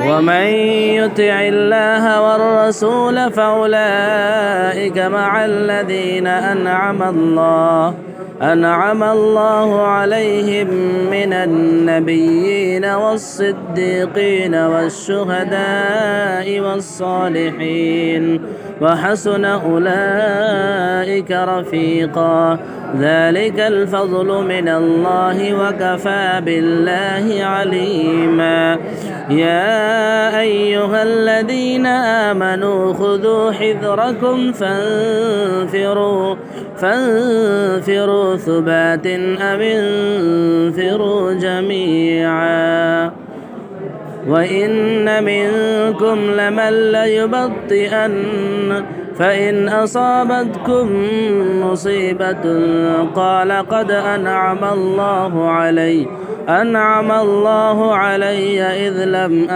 ومن يطع الله والرسول فأولئك مع الذين أنعم الله عليهم من النبيين والصديقين والشهداء والصالحين وحسن أولئك رفيقا ذلك الفضل من الله وكفى بالله عليما يا أيها الذين آمنوا خذوا حذركم فانفروا ثبات أو انفروا جميعا وإن منكم لمن ليبطئن فإن أصابتكم مصيبة قال قد أنعم الله علي إذ لم